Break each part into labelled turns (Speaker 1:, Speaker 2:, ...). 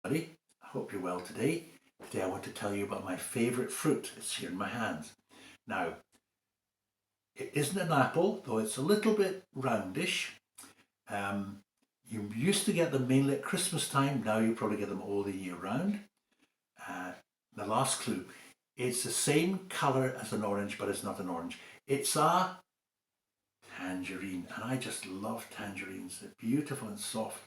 Speaker 1: I hope you're well today. Today I want to tell you about my favourite fruit. It's here in my hands. Now, it isn't an apple, though it's a little bit roundish. You used to get them mainly at Christmas time. Now you probably get them all the year round. Uh, the last clue. It's the same colour as an orange, but it's not an orange. It's a tangerine. And I just love tangerines. They're beautiful and soft.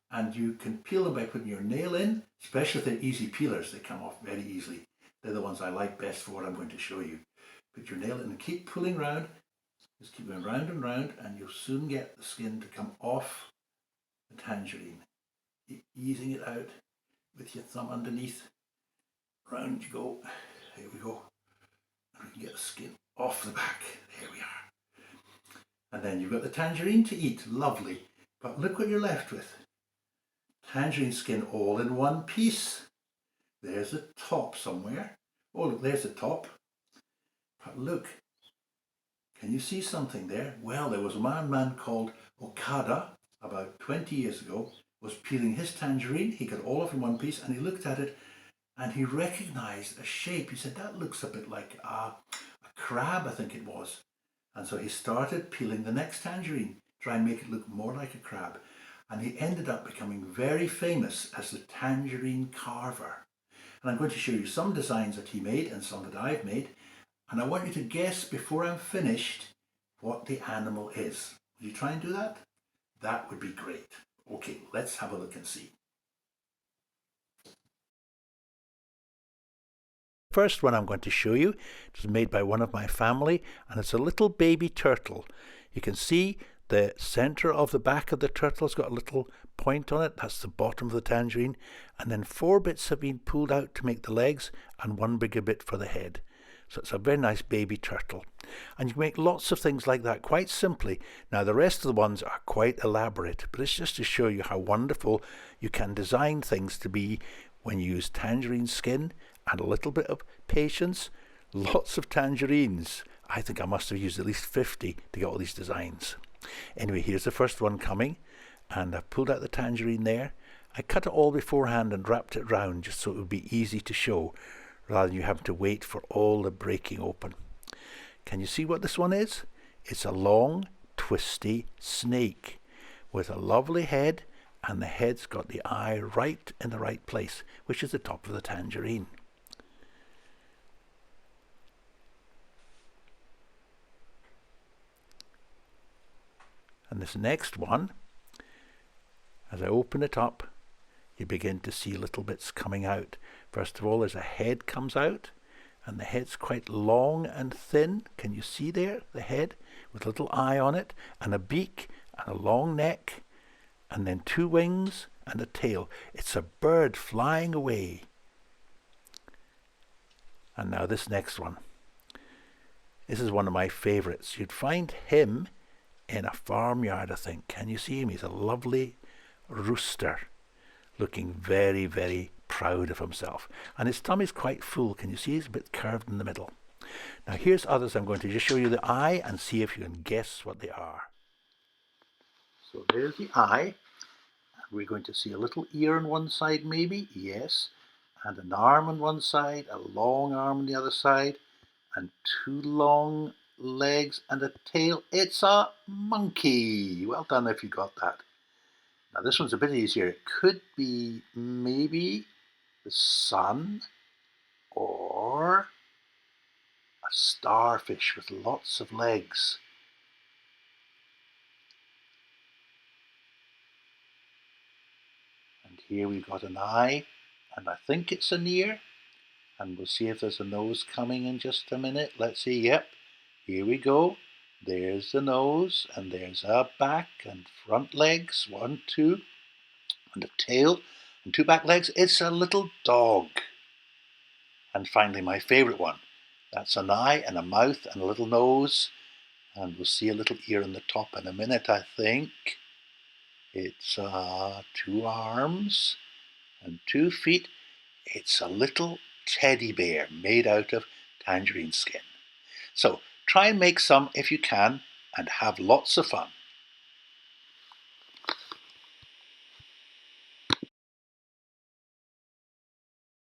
Speaker 1: And you can peel them by putting your nail in, especially if they're easy peelers. They come off very easily. They're the ones I like best for what I'm going to show you. Put your nail in and keep pulling round. Just keep going round and round, and you'll soon get the skin to come off the tangerine. Keep easing it out with your thumb underneath. Round you go. There we go. And we can get the skin off the back. There we are. And then you've got the tangerine to eat. Lovely. But look what you're left with. Tangerine skin all in one piece. There's the top somewhere. Oh, look, there's the top. But look, can you see something there? Well, there was a man called Okada about 20 years ago, was peeling his tangerine. He got all of it in one piece and he looked at it and he recognized a shape. He said, that looks a bit like a crab, I think it was. And so he started peeling the next tangerine, try and make it look more like a crab. And he ended up becoming very famous as the tangerine carver. And I'm going to show you some designs that he made and some that I've made. And I want you to guess before I'm finished what the animal is. Will you try and do that? That would be great. Okay, let's have a look and see. First one I'm going to show you is made by one of my family, and it's a little baby turtle. You can see the center of the back of the turtle's got a little point on it. That's the bottom of the tangerine. And then 4 bits have been pulled out to make the legs and 1 bigger bit for the head. So it's a very nice baby turtle. And you can make lots of things like that quite simply. Now the rest of the ones are quite elaborate, but it's just to show you how wonderful you can design things to be when you use tangerine skin and a little bit of patience. Lots of tangerines. I think I must have used at least 50 to get all these designs. Anyway, here's the first one coming, and I've pulled out the tangerine there. I cut it all beforehand and wrapped it round just so it would be easy to show, rather than you having to wait for all the breaking open. Can you see what this one is? It's a long, twisty snake with a lovely head, and the head's got the eye right in the right place, which is the top of the tangerine. And this next one, as I open it up, you begin to see little bits coming out. First of all, there's a head comes out, and the head's quite long and thin. Can you see there, the head with a little eye on it, and a beak, and a long neck, and then 2 wings and a tail. It's a bird flying away. And now this next one. This is one of my favorites. You'd find him in a farmyard, I think. Can you see him? He's a lovely rooster, looking very, very proud of himself. And his tummy's quite full. Can you see he's a bit curved in the middle? Now here's others. I'm going to just show you the eye and see if you can guess what they are. So there's the eye. We're going to see a little ear on one side maybe, yes, and an arm on one side, a long arm on the other side, and 2 long legs and a tail. It's a monkey. Well done if you got that. Now this one's a bit easier. It could be maybe the sun or a starfish with lots of legs. And here we've got an eye, and I think it's an ear. And we'll see if there's a nose coming in just a minute. Let's see. Yep, here we go. There's the nose, and there's a back and front legs. 1, 2, and a tail, and 2 back legs. It's a little dog. And finally, my favourite one. That's an eye and a mouth and a little nose. And we'll see a little ear on the top in a minute, I think. It's 2 arms and 2 feet. It's a little teddy bear made out of tangerine skin. So try and make some if you can and have lots of fun.